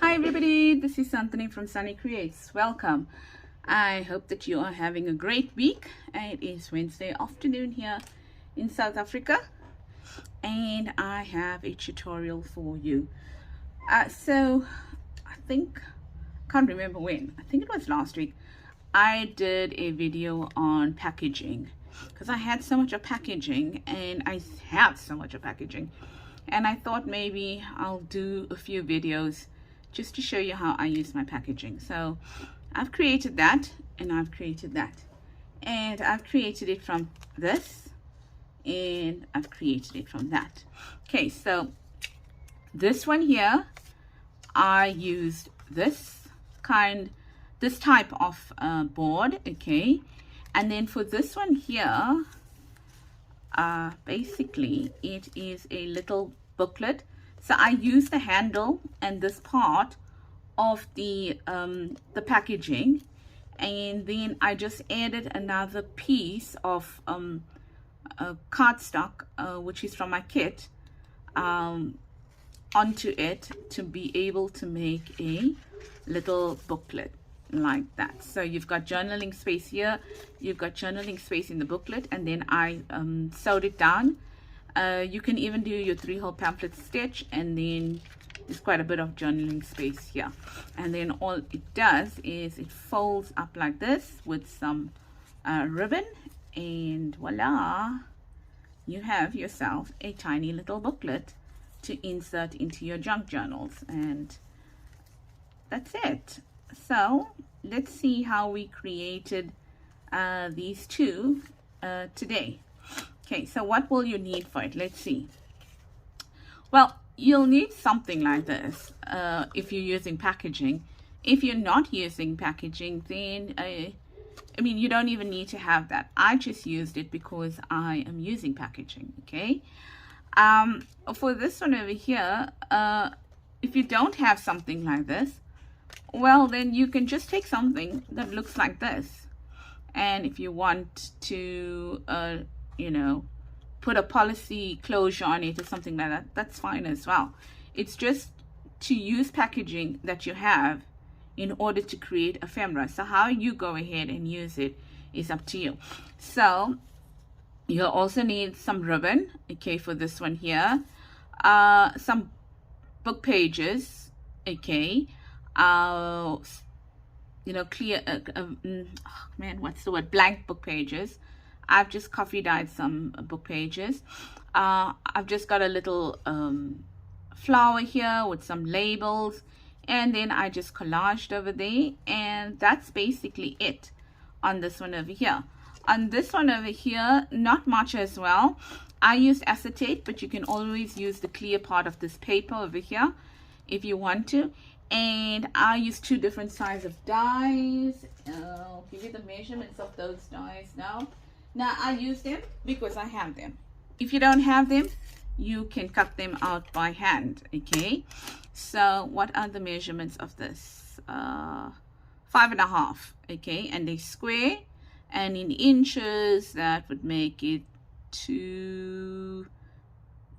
Hi everybody, this is Anthony from Sunny Creates. Welcome. I hope that you are having a great week. It is Wednesday afternoon here in South Africa and I have a tutorial for you. So I can't remember when, I think it was last week, I did a video on packaging because I had so much of packaging and I thought maybe I'll do a few videos just to show you how I use my packaging. So I've created that and I've created that and I've created it from this and I've created it from that. Okay, so this one here, I used this type of board, okay, and then for this one here, basically it is a little booklet. So I use the handle and this part of the packaging, and then I just added another piece of cardstock, which is from my kit, onto it to be able to make a little booklet like that. So you've got journaling space here, you've got journaling space in the booklet, and then I sewed it down. You can even do your 3-hole pamphlet stitch, and then there's quite a bit of journaling space here. And then all it does is it folds up like this with some ribbon, and voila, you have yourself a tiny little booklet to insert into your junk journals, and that's it. So let's see how we created these two today. Okay, so what will you need for it? Let's see. Well, you'll need something like this if you're using packaging. If you're not using packaging, then I mean, you don't even need to have that. I just used it because I am using packaging, okay? For this one over here, if you don't have something like this, well, then you can just take something that looks like this. And if you want to, you know, put a policy closure on it or something like that, that's fine as well. It's just to use packaging that you have in order to create ephemera. So how you go ahead and use it is up to you. So you'll also need some ribbon, okay, for this one here, some book pages, okay, you know, clear blank book pages. I've just coffee dyed some book pages. I've just got a little flower here with some labels, and then I just collaged over there, and that's basically it on this one over here. On this one over here, not much as well. I used acetate, but you can always use the clear part of this paper over here if you want to. And I use 2 different sizes of dies. I'll give you the measurements of those dies now. Now I use them because I have them. If you don't have them, you can cut them out by hand, okay? So what are the measurements of this? 5.5, okay? And they square, and in inches that would make it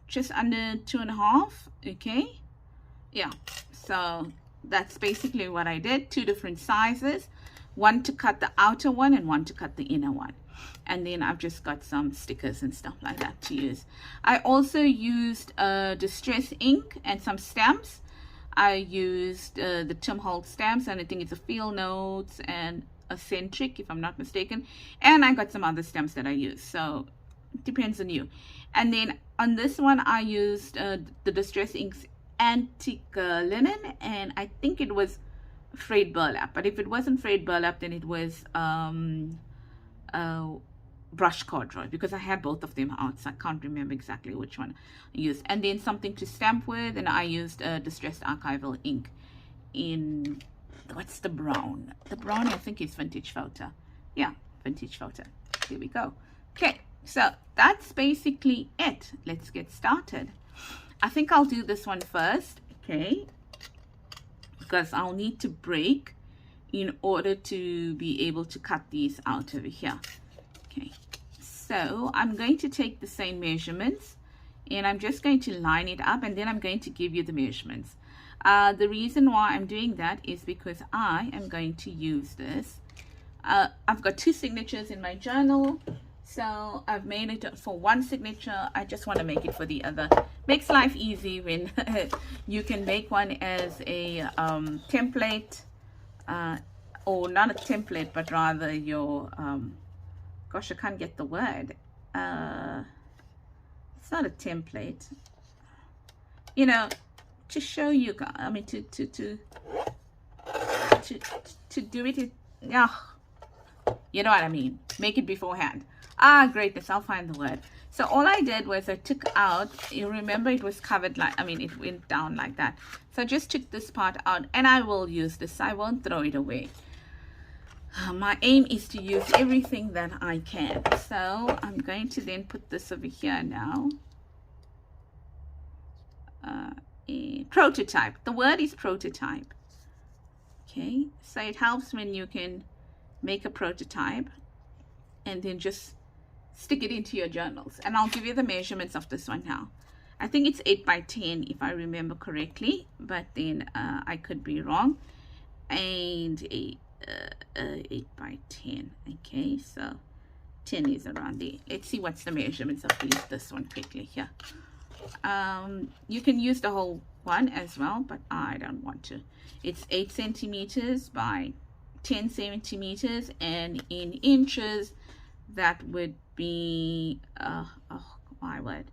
just under 2.5, okay? Yeah, so that's basically what I did. 2 different sizes, one to cut the outer one and one to cut the inner one. And then I've just got some stickers and stuff like that to use. I also used distress ink and some stamps. I used the Tim Holtz stamps, and I think it's a Field Notes and a Centric, if I'm not mistaken. And I got some other stamps that I use, so it depends on you. And then on this one, I used the distress inks antique linen, and I think it was frayed burlap. But if it wasn't frayed burlap, then it was brush corduroy, because I had both of them out, so I can't remember exactly which one I used. And then something to stamp with, and I used distressed archival ink in, what's the brown? The brown, I think, is vintage photo. Yeah, vintage photo. Here we go. Okay, so that's basically it. Let's get started. I think I'll do this one first, okay, because I'll need to break in order to be able to cut these out over here. Okay, so I'm going to take the same measurements and I'm just going to line it up, and then I'm going to give you the measurements. The reason why I'm doing that is because I am going to use this. I've got 2 signatures in my journal, so I've made it for one signature. I just want to make it for the other. Makes life easy when you can make one as a template, or not a template, but rather your gosh, I can't get the word. It's not a template, you know, to show you guys. I mean, to do it. Yeah, you know what I mean. Make it beforehand. Greatness. I'll find the word. So all I did was I took out. You remember it was covered like, I mean, it went down like that. So I just took this part out, and I will use this. I won't throw it away. My aim is to use everything that I can. So I'm going to then put this over here now. Prototype. The word is prototype. Okay, so it helps when you can make a prototype and then just stick it into your journals. And I'll give you the measurements of this one now. I think it's 8 by 10 if I remember correctly, but then I could be wrong. And 8 by 10. Okay, so 10 is around there. Let's see what's the measurements of this one quickly here. You can use the whole one as well, but I don't want to. It's 8 centimeters by 10 centimeters, and in inches that would be oh my word,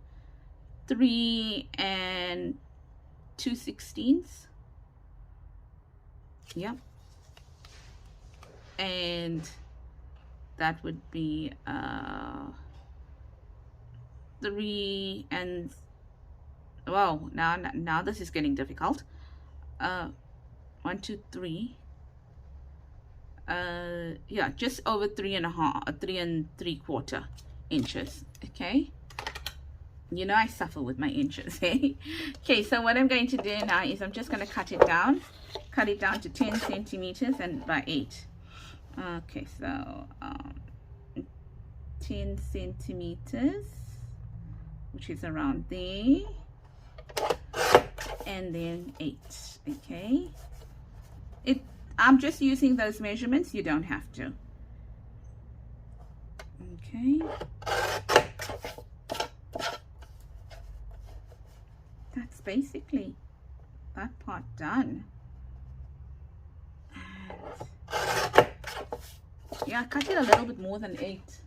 3 2/16. Yep. And that would be 3 and wow, now this is getting difficult. 1 2 3, yeah, just over 3 3¾ inches. Okay, you know I suffer with my inches. Okay, so what I'm going to do now is I'm just going to cut it down to 10 centimeters and by 8. Okay, so 10 centimeters, which is around there, and then 8. Okay, I'm just using those measurements. You don't have to. Okay, that's basically that part done. Yeah, I cut it a little bit more than 8.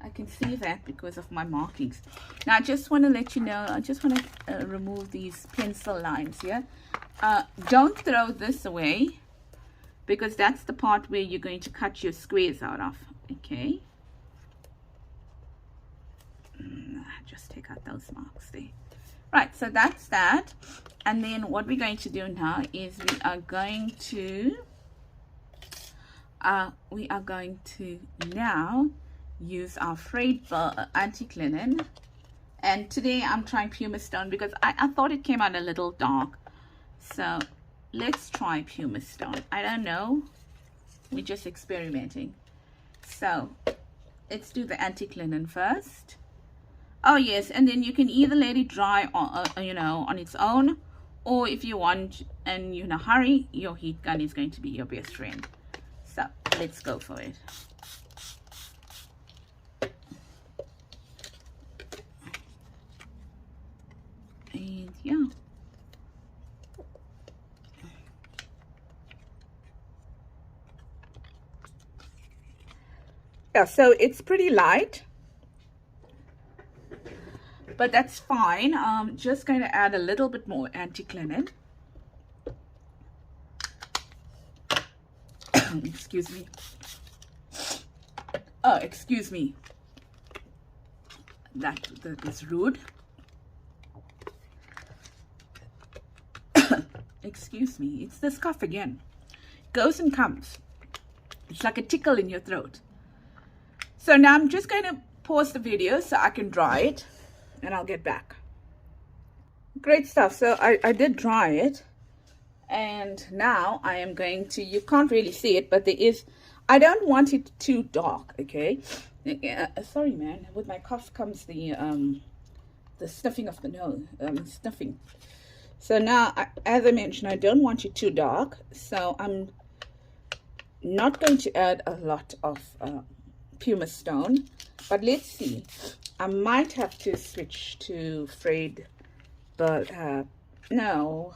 I can see that because of my markings. Now I just want to let you know, I just want to remove these pencil lines here. Don't throw this away, because that's the part where you're going to cut your squares out of. Okay, just take out those marks there. Right, so that's that. And then what we're going to do now is we are going to now use our frayed antique linen. And today I'm trying pumice stone because I thought it came out a little dark. So let's try pumice stone. I don't know, we're just experimenting. So let's do the antique linen first. Oh yes, and then you can either let it dry on, you know, on its own, or if you want and you're in a hurry, your heat gun is going to be your best friend. So let's go for it. And yeah. Yeah, so it's pretty light, but that's fine. I'm just going to add a little bit more antique linen. Excuse me. Oh, excuse me. That is rude. Excuse me. It's this cough again. Goes and comes. It's like a tickle in your throat. So now I'm just going to pause the video so I can dry it, and I'll get back. Great stuff. So I did dry it, and now I am going to, you can't really see it, but there is, I don't want it too dark. Okay, sorry man, with my cough comes the sniffing of the nose, sniffing. So now, as I mentioned, I don't want it too dark, so I'm not going to add a lot of pumice stone, but let's see. I might have to switch to frayed, but no,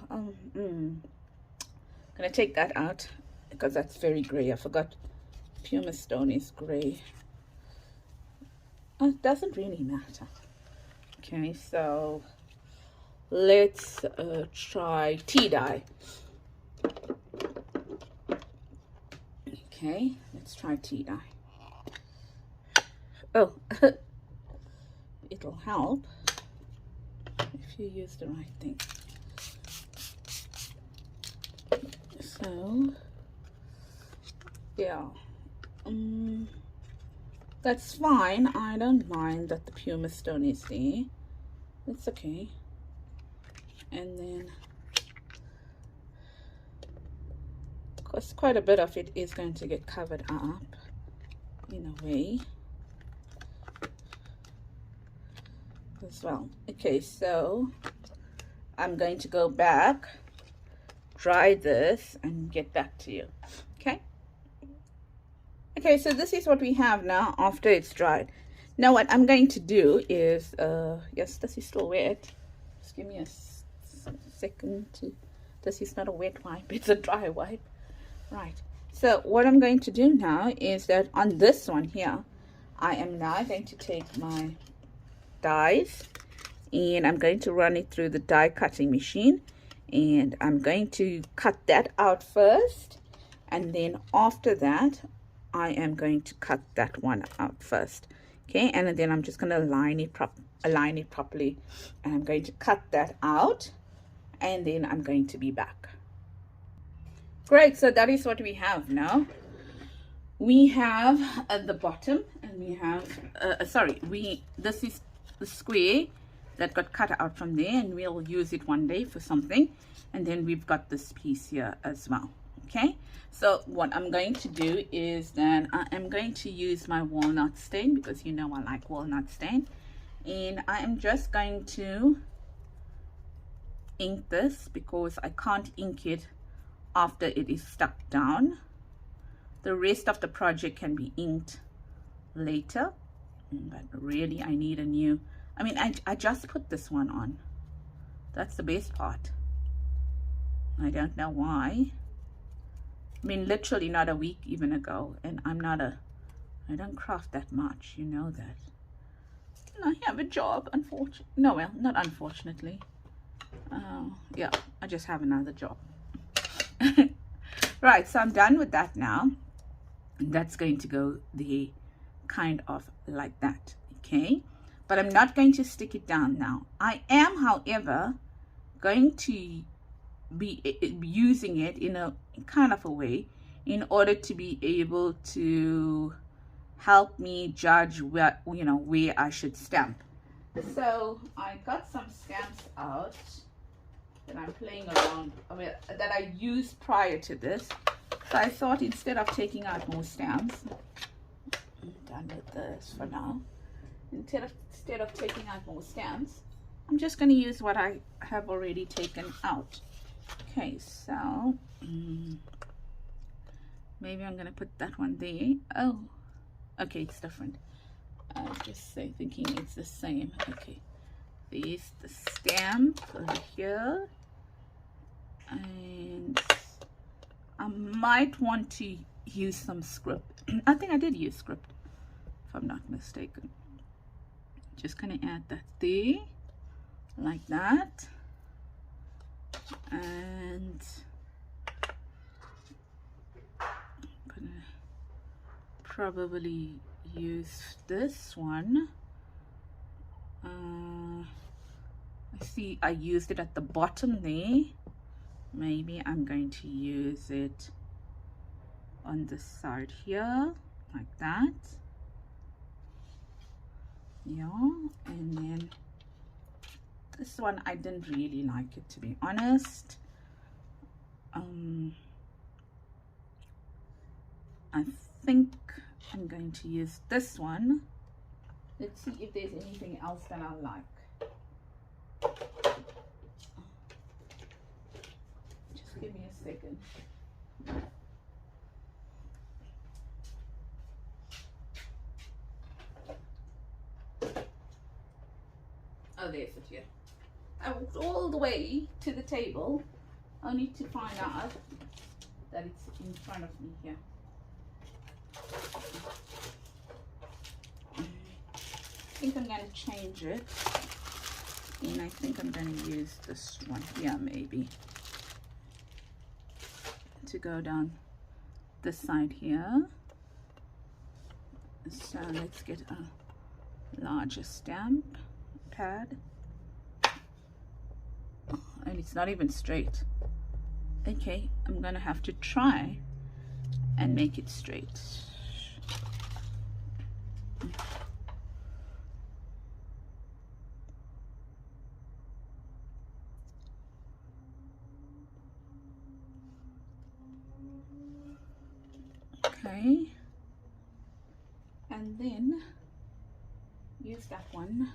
gonna take that out because that's very gray. I forgot pumice stone is gray. It doesn't really matter. Okay, so let's try tea dye. Okay, let's try tea dye. Oh, it'll help if you use the right thing. So, yeah, that's fine. I don't mind that the pumice stone is there. It's okay. And then, of course, quite a bit of it is going to get covered up in a way as well. Okay, so I'm going to go back, dry this, and get back to you. Okay. Okay, so this is what we have now after it's dried. Now what I'm going to do is, yes, this is still wet. Just give me a second to, this is not a wet wipe, it's a dry wipe. Right, so what I'm going to do now is that on this one here, I am now going to take my dyes and I'm going to run it through the die cutting machine, and I'm going to cut that out first, and then after that I am going to cut that one out first. Okay, and then I'm just going to align it properly, and I'm going to cut that out, and then I'm going to be back. Great, so that is what we have now. We have at the bottom, and we have this is the square that got cut out from there, and we'll use it one day for something. And then we've got this piece here as well. Okay, so what I'm going to do is then I am going to use my walnut stain, because you know I like walnut stain, and I am just going to ink this because I can't ink it after it is stuck down. The rest of the project can be inked later, but really I need a new, I mean, I just put this one on. That's the best part. I don't know why. I mean, literally not a week even ago, and I don't craft that much, you know that. And I have a job, unfortunately. No, well, not unfortunately. Yeah, I just have another job. Right, so I'm done with that now. That's going to go the kind of like that, okay? But I'm not going to stick it down now. I am, however, going to be using it in a kind of a way in order to be able to help me judge where I should stamp. So I got some stamps out that I'm playing around with, that I used prior to this. So I thought, instead of taking out more stamps, I'm done with this for now. Instead of taking out more stamps, I'm just going to use what I have already taken out. Okay, so maybe I'm going to put that one there. Oh, okay, it's different. I was just thinking it's the same. Okay, there's the stamp over here, and I might want to use some script. I think I did use script, if I'm not mistaken. Just gonna add that there, like that, and I'm gonna probably use this one. I see I used it at the bottom there. Maybe I'm going to use it on this side here, like that. Yeah, and then this one I didn't really like it, to be honest. I think I'm going to use this one. Let's see if there's anything else that I like. give me a second. Oh, there's it here. I walked all the way to the table only to find out that it's in front of me here. I think I'm going to change it, and I think I'm going to use this one here maybe to go down this side here. So let's get a larger stamp pad, and it's not even straight. Okay, I'm gonna have to try and make it straight. Okay, and then use that one,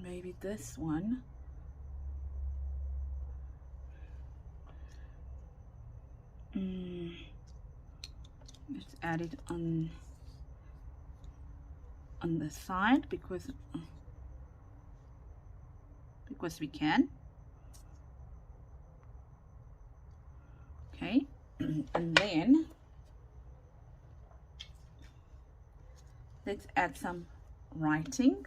maybe this one. Let's add it on the side because we can. Okay, and then let's add some writing.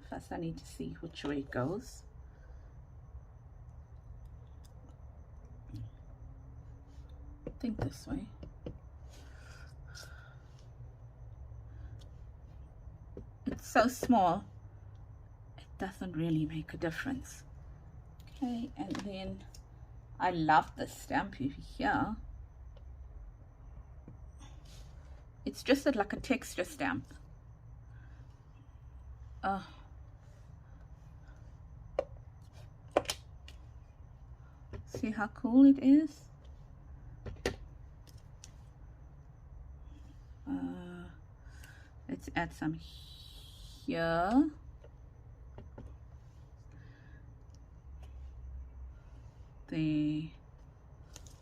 First I need to see which way it goes. I think this way. It's so small, it doesn't really make a difference. Okay, and then I love this stamp over here. It's just like a texture stamp. See how cool it is? Let's add some here.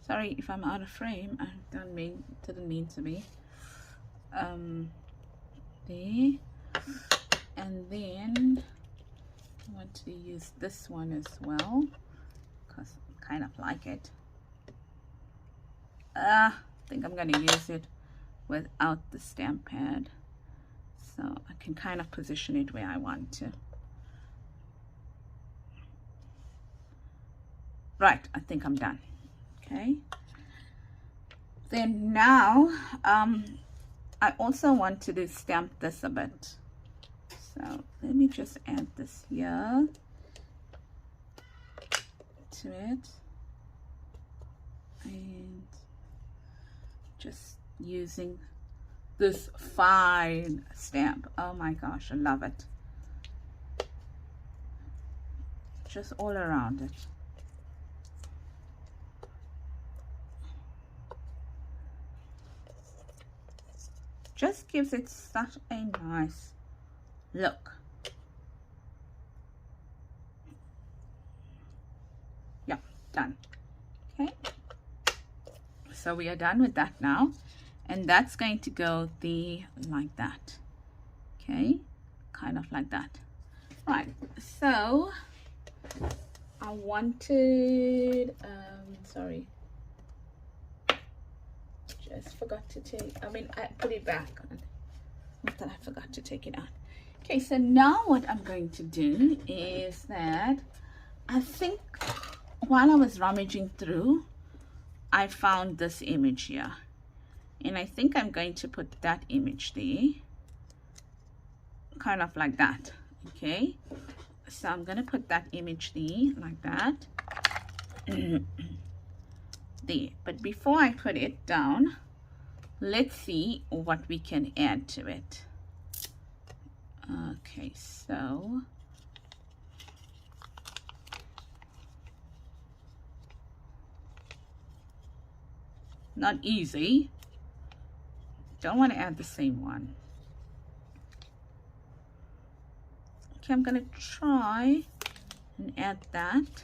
Sorry if I'm out of frame. I didn't mean to be. There, and then I want to use this one as well because I kind of like it. I think I'm going to use it without the stamp pad, so I can kind of position it where I want to. Right, I think I'm done. Okay, then now I also want to stamp this a bit, so let me just add this here to it, and just using this fine stamp. Oh my gosh, I love it. Just all around it. Just gives it such a nice look. Yeah, done. Okay, so we are done with that now, and that's going to go like that. Okay, kind of like that. Right, so I wanted sorry, just forgot to take, I put it back on. Not that I forgot to take it out. Okay, so now what I'm going to do is that I think while I was rummaging through, I found this image here, and I think I'm going to put that image there, kind of like that. Okay, so I'm going to put that image there like that. There, but before I put it down, let's see what we can add to it. Okay, so not easy. Don't want to add the same one. Okay, I'm gonna try and add that.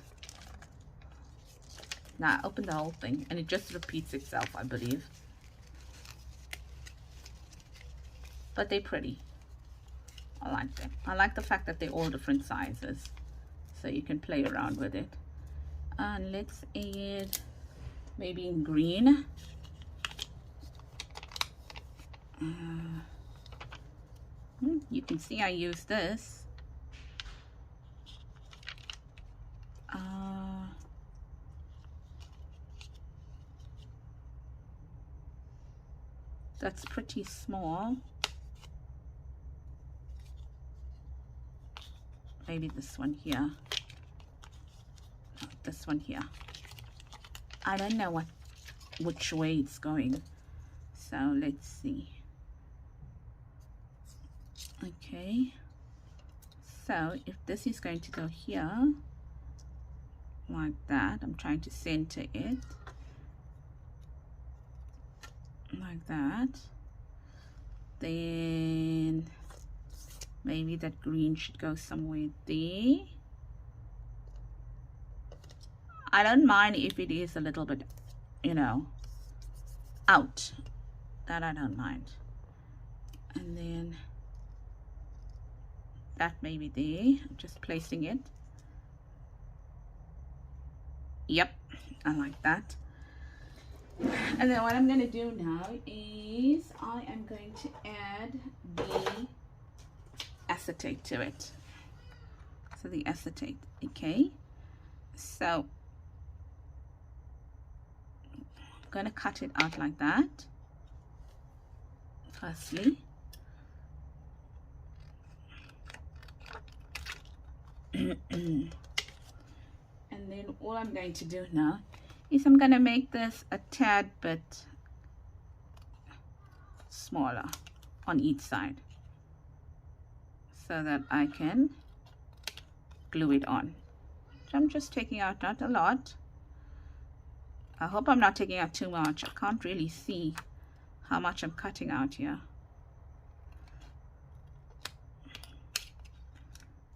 Now I open the whole thing and it just repeats itself, I believe. But they're pretty. I like them. I like the fact that they're all different sizes, so you can play around with it. And let's add maybe in green. You can see I use this. That's pretty small. Maybe this one here. No, this one here. I don't know which way it's going. So let's see. Okay. So if this is going to go here, like that, I'm trying to center it. Like that. Then maybe that green should go somewhere there. I don't mind if it is a little bit, you know, out. That I don't mind. And then that maybe there. I'm just placing it. Yep, I like that. And then what I'm going to do now is I am going to add the acetate to it. So the acetate, okay. So I'm going to cut it out like that. Firstly. And then all I'm going to do now is I'm going to make this a tad bit smaller on each side so that I can glue it on. So I'm just taking out not a lot. I hope I'm not taking out too much. I can't really see how much I'm cutting out here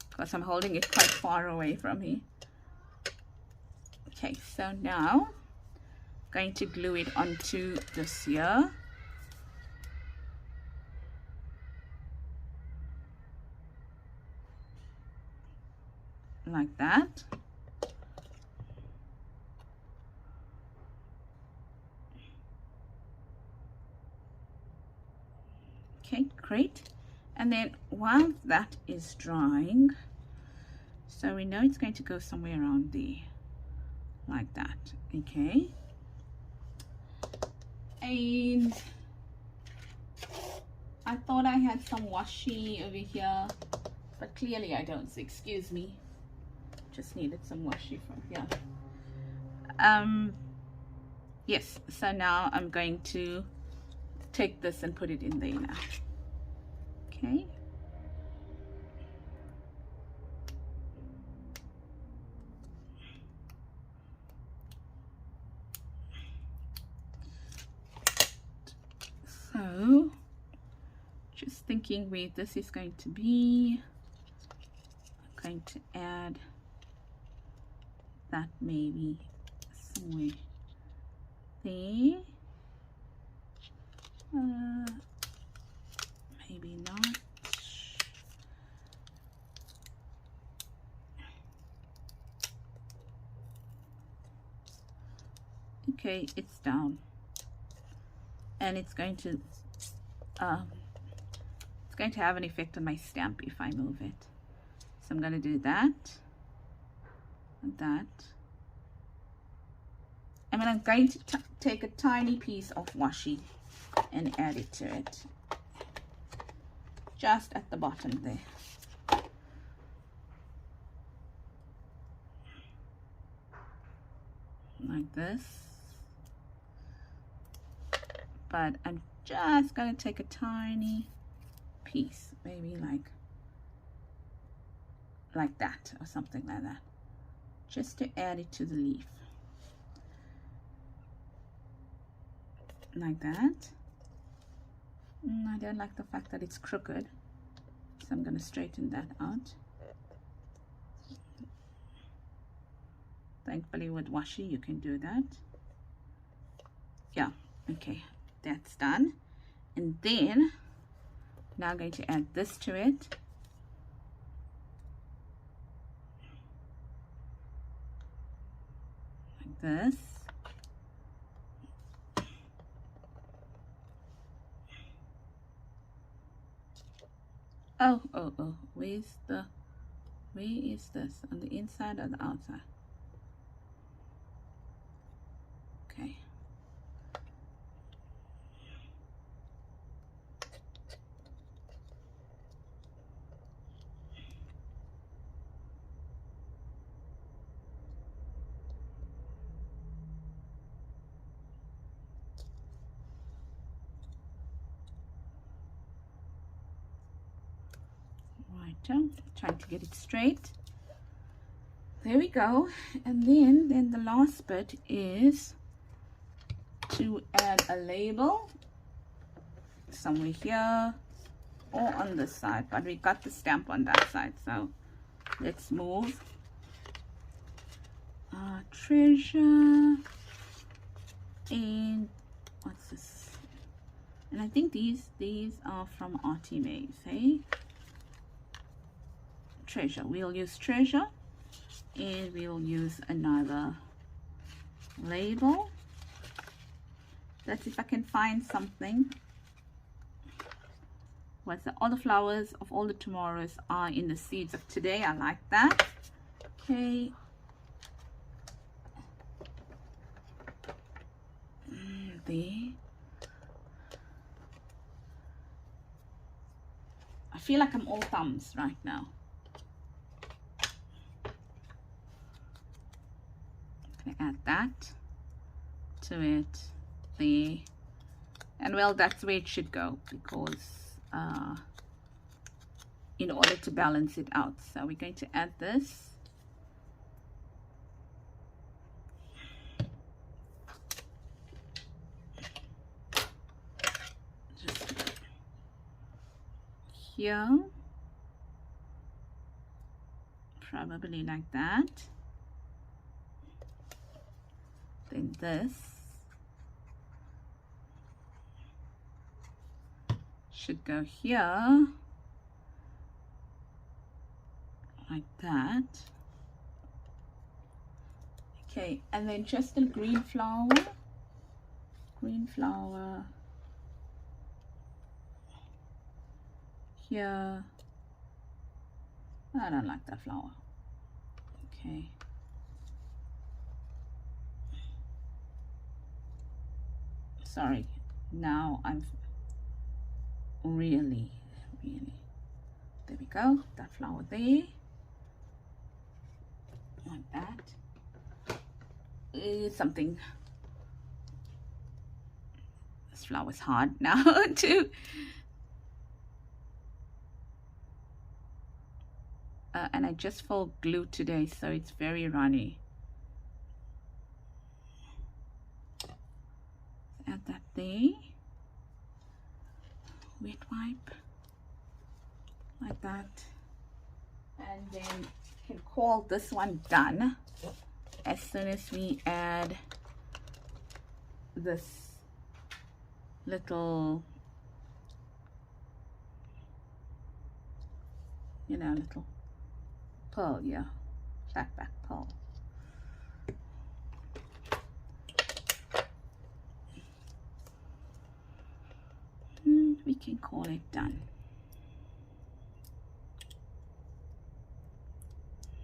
because I'm holding it quite far away from me. Okay, so now I'm going to glue it onto this here. Like that. Okay, great. And then while that is drying, so we know it's going to go somewhere around there. Like that, okay. And I thought I had some washi over here, but clearly I don't, so excuse me. Just needed some washi from here. Yes, so now I'm going to take this and put it in there now. Okay. So, just thinking where this is going to be, I'm going to add that maybe somewhere there. Maybe not. Okay, it's down. And it's going to have an effect on my stamp if I move it. So I'm going to do that and that. And then I'm going to take a tiny piece of washi and add it to it, just at the bottom there. Like this. But I'm just going to take a tiny piece, maybe like that or something like that, just to add it to the leaf. Like that. I don't like the fact that it's crooked, so I'm going to straighten that out. Thankfully with washi you can do that. Yeah, okay, that's done. And then now I'm going to add this to it. Like this. Oh, where is this? On the inside or the outside? Okay. Right, trying to get it straight. There we go. And then the last bit is to add a label somewhere here or on this side, but we got the stamp on that side, so let's move. Treasure, and what's this? And I think these are from Artie Mays, hey? Treasure, we'll use treasure, and we'll use another label. Let's see if I can find something. What's the, all the flowers of all the tomorrows are in the seeds of today. I like that. Okay. There. I feel like I'm all thumbs right now. I'm gonna add that to it there, and well, that's where it should go, because in order to balance it out. So we're going to add this. Just here, probably like that. Then this should go here like that. Okay, and then just a green flower here. I don't like that flower. Okay, sorry, now I'm really, there we go, that flower there, like that. Something, this flower's hard now too. And I just filled glue today, so it's very runny. Add that there. Wet wipe like that, and then you can call this one done as soon as we add this little, you know, little pearl, yeah, back pearl. We can call it done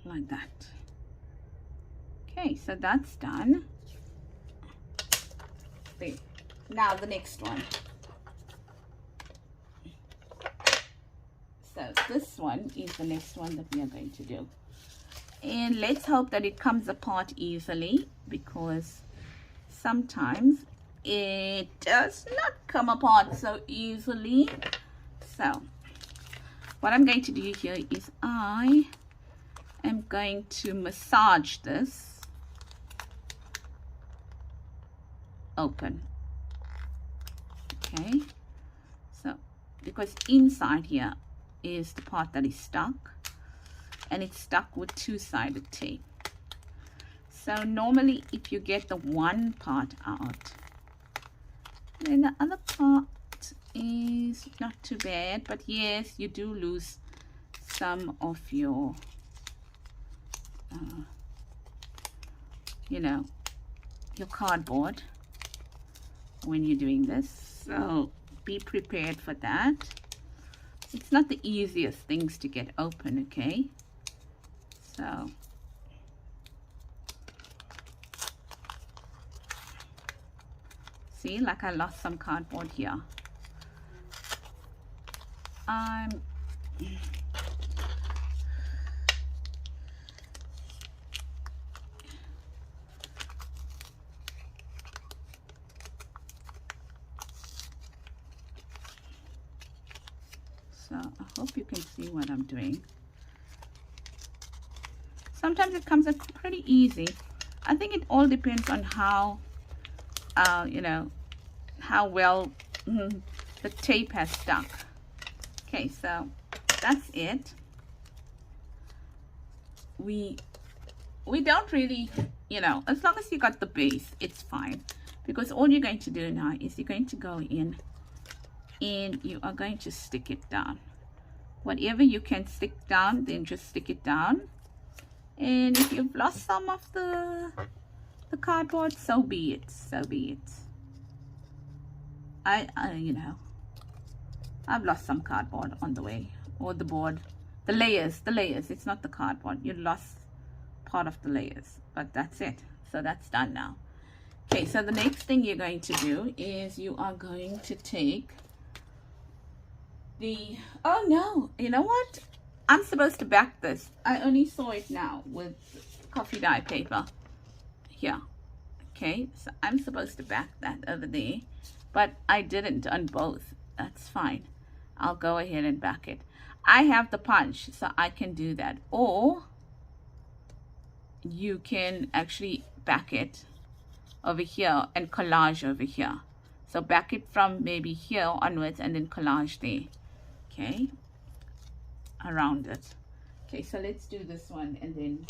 like that. Okay, so that's done. There. Now the next one. So this one is the next one that we are going to do, and let's hope that it comes apart easily, because sometimes it does not come apart so easily. So what I'm going to do here is I am going to massage this open. Okay, so because inside here is the part that is stuck, and it's stuck with two-sided tape. So normally if you get the one part out, then the other part is not too bad, but yes, you do lose some of your you know, your cardboard when you're doing this, so be prepared for that. It's not the easiest things to get open, okay? So see, like I lost some cardboard here. So I hope you can see what I'm doing. Sometimes it comes up pretty easy. I think it all depends on how, you know, how well the tape has stuck. Okay, so that's it. We don't really, you know, as long as you got the base, it's fine. Because all you're going to do now is you're going to go in and you are going to stick it down. Whatever you can stick down, then just stick it down. And if you've lost some of the cardboard, so be it, so be it. You know, I've lost some cardboard on the way, or the board, the layers, it's not the cardboard. You lost part of the layers, but that's it. So that's done now. Okay, so the next thing you're going to do is you are going to take the, oh no, you know what? I'm supposed to back this. I only saw it now with coffee dye paper here. Okay, so I'm supposed to back that over there, but I didn't on both. That's fine. I'll go ahead and back it. I have the punch, so I can do that. Or you can actually back it over here and collage over here. So back it from maybe here onwards and then collage there. Okay, around it. Okay, so let's do this one and then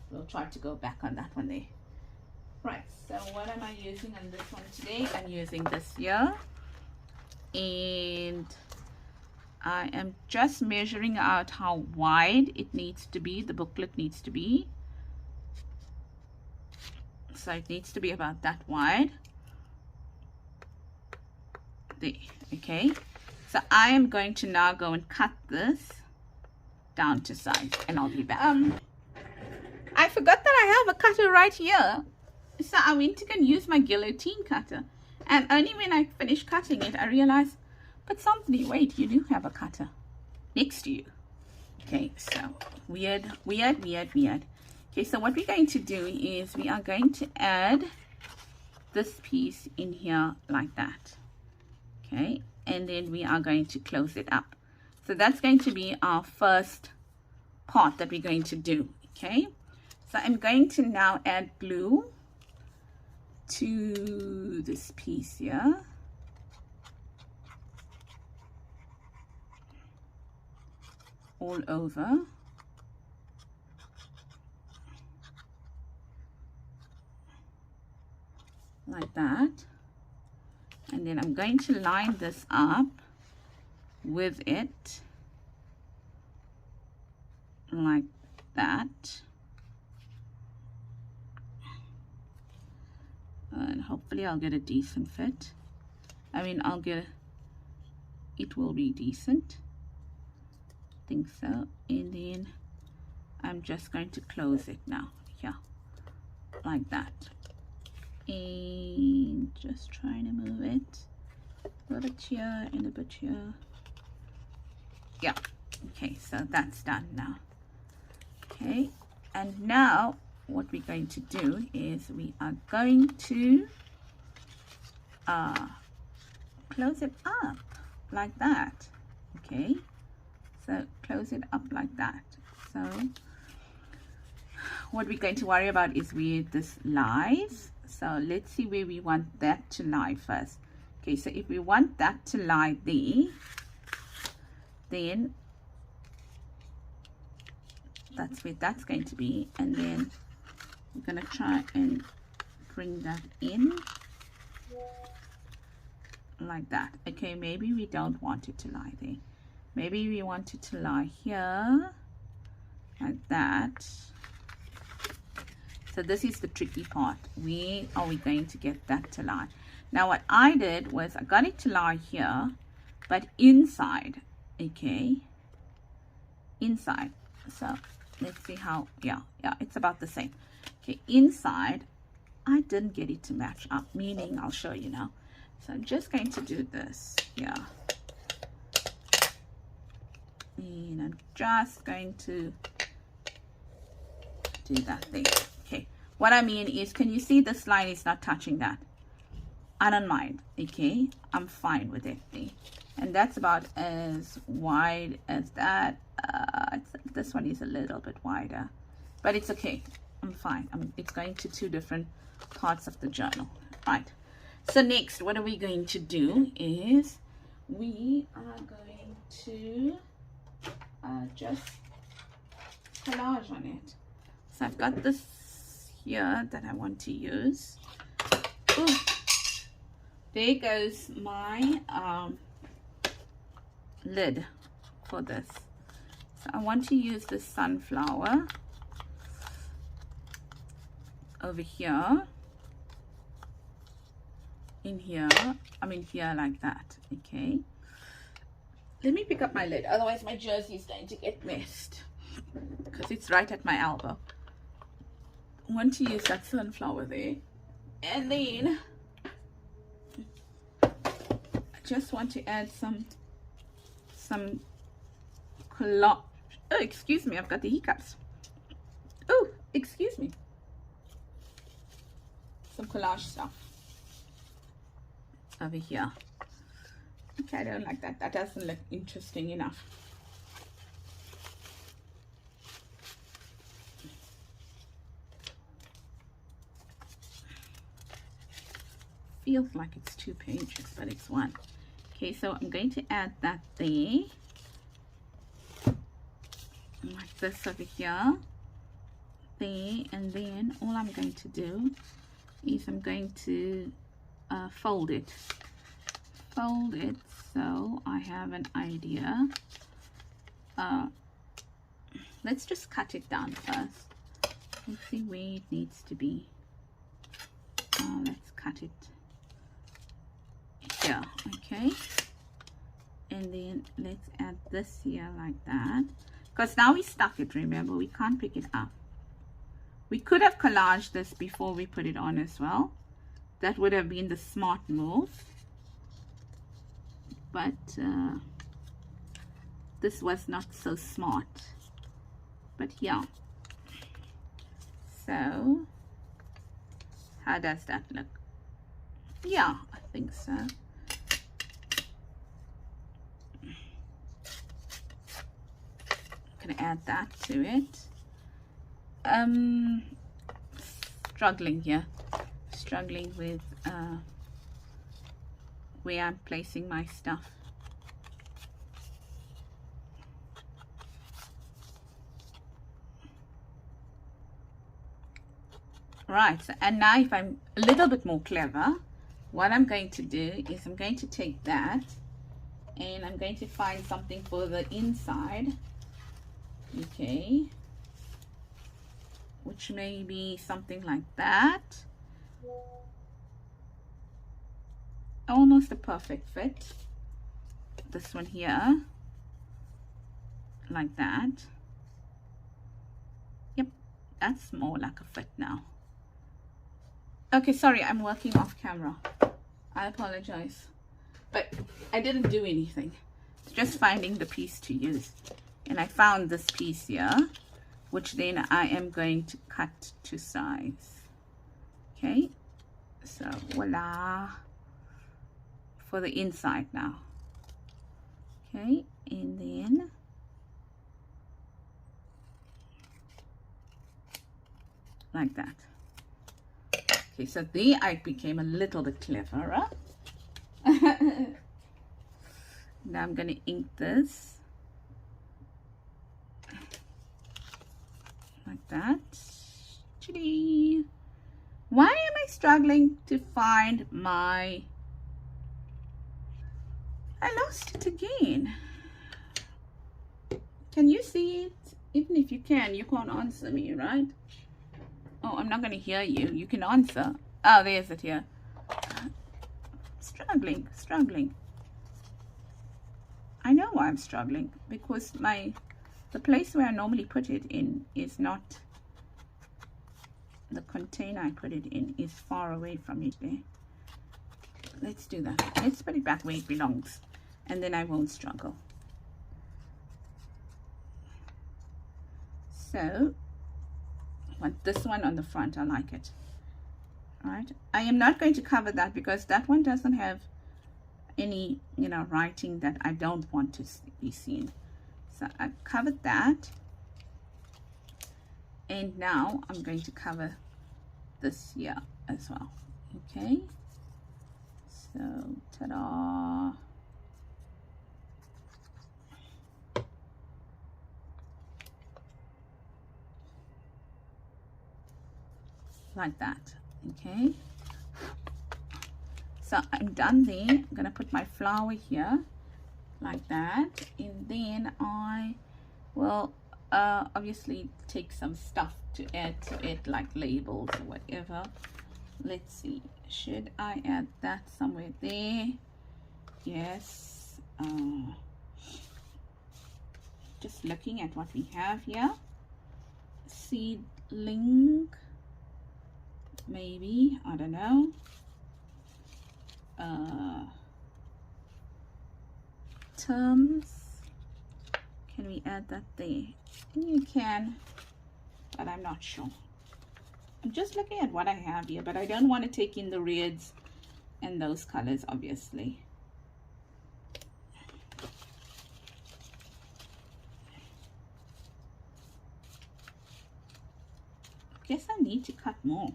we'll try to go back on that one there. Right, so what am I using on this one today? I'm using this here, and I am just measuring out how wide it needs to be, the booklet needs to be. So it needs to be about that wide. There, okay. So I am going to now go and cut this down to size, and I'll be back. I forgot that I have a cutter right here. So I went to go and use my guillotine cutter. And only when I finished cutting it, I realized, but somebody, wait, you do have a cutter next to you. Okay, so weird. Okay, so what we're going to do is we are going to add this piece in here like that. Okay, and then we are going to close it up. So that's going to be our first part that we're going to do. Okay, so I'm going to now add glue to this piece here. All over. Like that. And then I'm going to line this up with it like that. And hopefully I'll get a decent fit. I mean, it will be decent. I think so. And then I'm just going to close it now. Yeah, like that. And just trying to move it a little bit here and a bit here. Yeah, okay, so that's done now. Okay, and now what we're going to do is we are going to close it up like that. Okay, so close it up like that. So what we're going to worry about is where this lies. So let's see where we want that to lie first. Okay, so if we want that to lie there, then that's where that's going to be. And then we're gonna try and bring that in like that. Okay, maybe we don't want it to lie there. Maybe we want it to lie here like that. So this is the tricky part. Where are we going to get that to lie? Now what I did was I got it to lie here, but inside. Okay, inside. So let's see how, yeah, it's about the same. Okay, inside I didn't get it to match up, meaning I'll show you now. So I'm just going to do this here, and I'm just going to do that thing. Okay, what I mean is, can you see this line is not touching that? I don't mind. Okay, I'm fine with it. And that's about as wide as that. This one is a little bit wider, but it's okay. I'm fine. It's going to two different parts of the journal. Right. So next, what are we going to do is we are going to just collage on it. So I've got this here that I want to use. Ooh, there goes my lid for this. So I want to use this sunflower over here, in here, I mean here like that. Okay, let me pick up my lid, otherwise my jersey is going to get messed because it's right at my elbow. I want to use that sunflower there, and then I just want to add some collage. Oh, excuse me, I've got the hiccups. Oh, excuse me. Some collage stuff over here. Okay, I don't like that. That doesn't look interesting enough. Feels like it's 2 pages, but it's 1. Okay, so I'm going to add that there, like this over here, there, and then all I'm going to do is I'm going to fold it so I have an idea. Let's just cut it down first. Let's see where it needs to be. Let's cut it here. Okay, and then let's add this here like that, because now we stuck it, remember, we can't pick it up. We could have collaged this before we put it on as well. That would have been the smart move, but this was not so smart. But yeah, so how does that look? Yeah, I think so. I'm gonna add that to it. Struggling with where I'm placing my stuff. Right, so, and now if I'm a little bit more clever, what I'm going to do is I'm going to take that and I'm going to find something for the inside. Okay, which may be something like that. Almost a perfect fit. This one here, like that. Yep, that's more like a fit now. Okay, sorry, I'm working off camera. I apologize, but I didn't do anything. It's just finding the piece to use, and I found this piece here, which then I am going to cut to size. Okay, so voila, for the inside now. Okay, and then like that. Okay, so there I became a little bit cleverer. Now I'm going to ink this like that. Chitty. struggling to find my, I lost it again. Can you see it? Even if you can, you can't answer me, right? Oh, I'm not going to hear you. You can answer. Oh, there's it here. Struggling. I know why I'm struggling, because the place where I normally put it in is not, the container I put it in is far away from it there. Let's do that. Let's put it back where it belongs, and then I won't struggle. So I want this one on the front. I like it. All right, I am not going to cover that because that one doesn't have any, you know, writing that I don't want to be seen. So I covered that, and now I'm going to cover this here as well. Okay, so ta-da. Like that. Okay, so I'm done there. I'm gonna put my flower here like that, and then I will obviously take some stuff to add to it, like labels or whatever. Let's see, should I add that somewhere there? Yes. Just looking at what we have here. Seedling, maybe, I don't know. Terms, can we add that there? You can, but I'm not sure. I'm just looking at what I have here, but I don't want to take in the reds and those colors, obviously. Guess I need to cut more.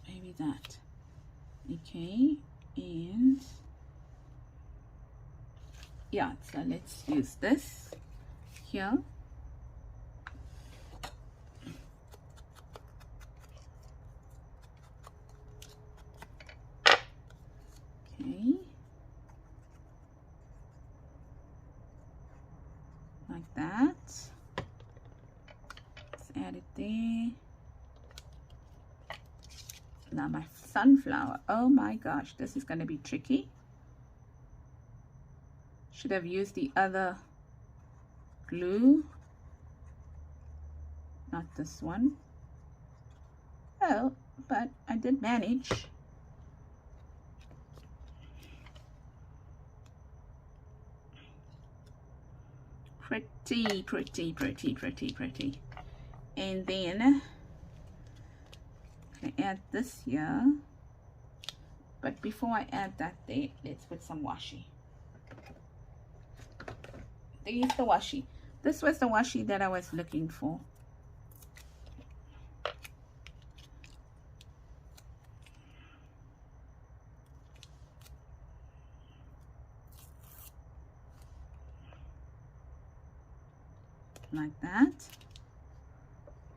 Maybe that. Okay, and yeah, so let's use this here. Okay, like that. Let's add it there. Now my sunflower, oh my gosh, this is going to be tricky. Should have used the other glue, not this one. Oh, but I did manage. Pretty. And then I add this here, but before I add that there, let's put some washi. There's the washi. This was the washi that I was looking for. Like that.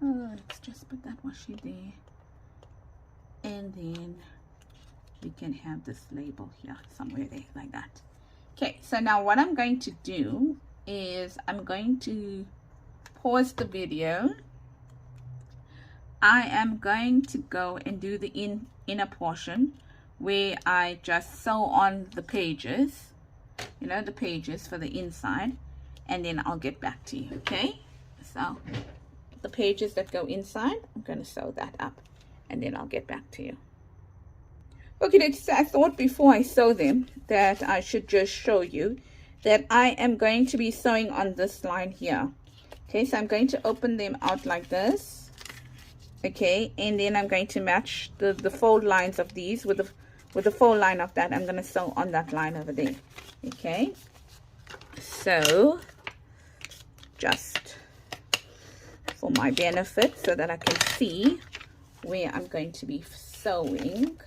Oh, let's just put that washi there. And then we can have this label here somewhere there, like that. Okay, so now what I'm going to do is I'm going to pause the video. I am going to go and do the inner portion where I just sew on the pages, you know, the pages for the inside, and then I'll get back to you. Okay, so the pages that go inside, I'm going to sew that up, and then I'll get back to you. Okay, I thought before I sew them that I should just show you that I am going to be sewing on this line here. Okay, so I'm going to open them out like this. Okay, and then I'm going to match the fold lines of these with the fold line of that. I'm going to sew on that line over there. Okay, so just for my benefit so that I can see where I'm going to be sewing.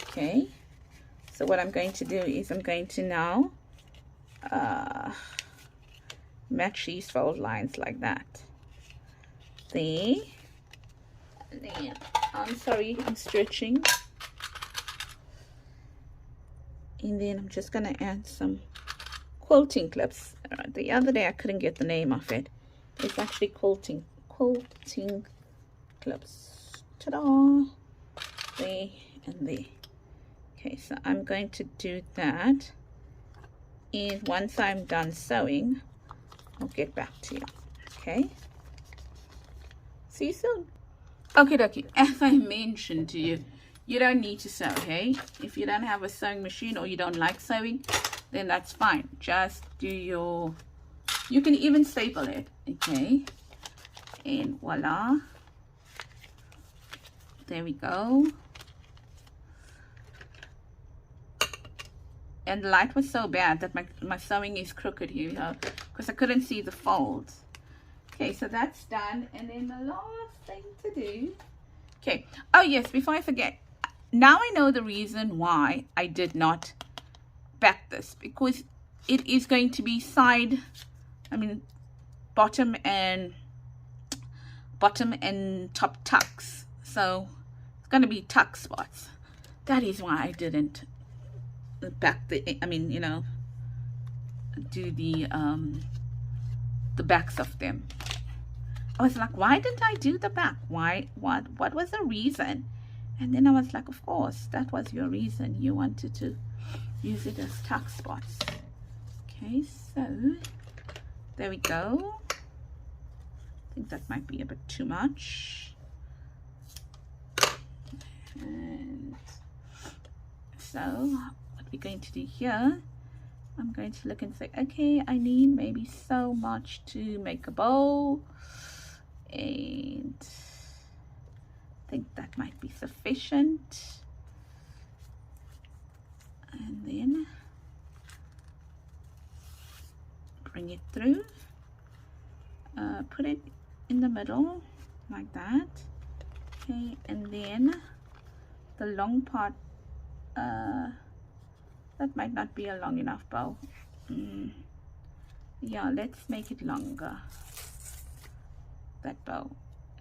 Okay, so what I'm going to do is I'm going to now match these fold lines like that. There. And then, I'm sorry, I'm stretching. And then I'm just gonna add some quilting clips. The other day I couldn't get the name of it. It's actually quilting clips. Ta-da! There and there. Okay, so I'm going to do that. And once I'm done sewing, I'll get back to you. Okay? See you soon. Okay, as I mentioned to you, you don't need to sew, okay? If you don't have a sewing machine or you don't like sewing, then that's fine. Just do your, you can even staple it, okay? And voila. There we go. And the light was so bad that my sewing is crooked here, because I couldn't see the folds. Okay, so that's done. And then the last thing to do, okay, oh yes, before I forget, now I know the reason why I did not back this, because it is going to be bottom and top tucks, so it's going to be tuck spots. That is why I didn't back the, do the backs of them. I was like, why didn't I do the back? Why? What was the reason? And then I was like, of course, that was your reason. You wanted to use it as tuck spots. Okay, so there we go. I think that might be a bit too much. And so what we're going to do here, I'm going to look and say, okay, I need maybe so much to make a bow. And I think that might be sufficient. And then bring it through, put it in the middle like that. Okay, and then the long part, that might not be a long enough bow. Yeah, let's make it longer, that bow.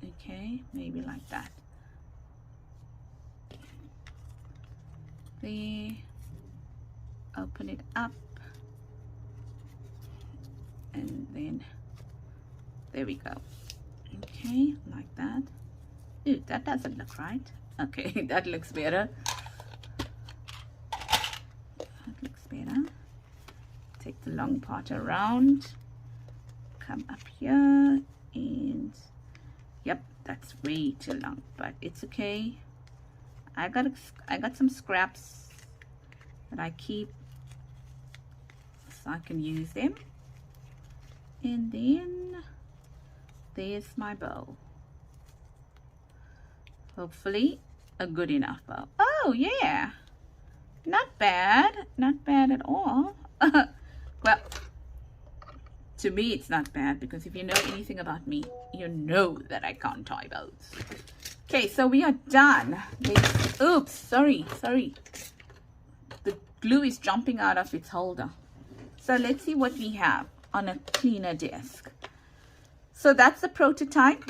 Okay, maybe like that. There, open it up, and then there we go. Okay, like that. Ooh, that doesn't look right. Okay, that looks better. That looks better. Take the long part around, come up here, and yep, that's way too long, but it's okay. I got some scraps that I keep so I can use them. And then there's my bow. Hopefully a good enough bow. Oh yeah, not bad at all. Well, to me it's not bad, because if you know anything about me, you know that I can't tie bows. Okay, so we are done. Oops, sorry. The glue is jumping out of its holder. So let's see what we have on a cleaner desk. So that's the prototype,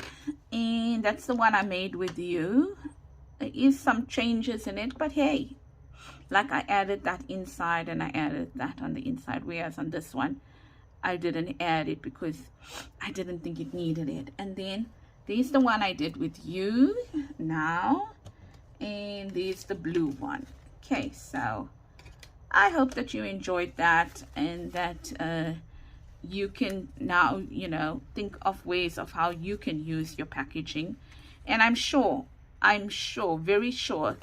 and that's the one I made with you. There is some changes in it, but hey, like I added that inside and I added that on the inside, whereas on this one I didn't add it because I didn't think it needed it. And then there's the one I did with you now, and there's the blue one. Okay, so I hope that you enjoyed that, and that you can now, think of ways of how you can use your packaging. And I'm sure, very sure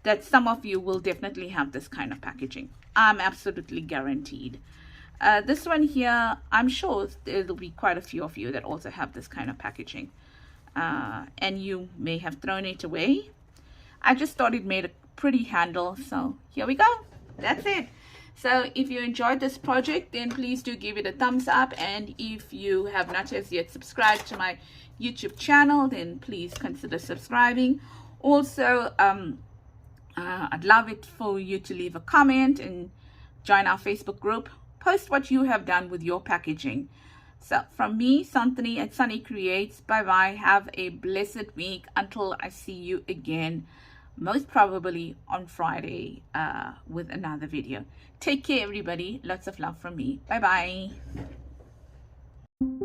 that some of you will definitely have this kind of packaging. I'm absolutely guaranteed. This one here, I'm sure there'll be quite a few of you that also have this kind of packaging. And you may have thrown it away. I just thought it made a pretty handle. So here we go. That's it. So if you enjoyed this project, then please do give it a thumbs up. And if you have not as yet subscribed to my YouTube channel, then please consider subscribing. Also, I'd love it for you to leave a comment and join our Facebook group. post what you have done with your packaging. So from me, Santini at Sunny Creates, bye bye. Have a blessed week until I see you again, most probably on Friday with another video. Take care, everybody. Lots of love from me. Bye bye.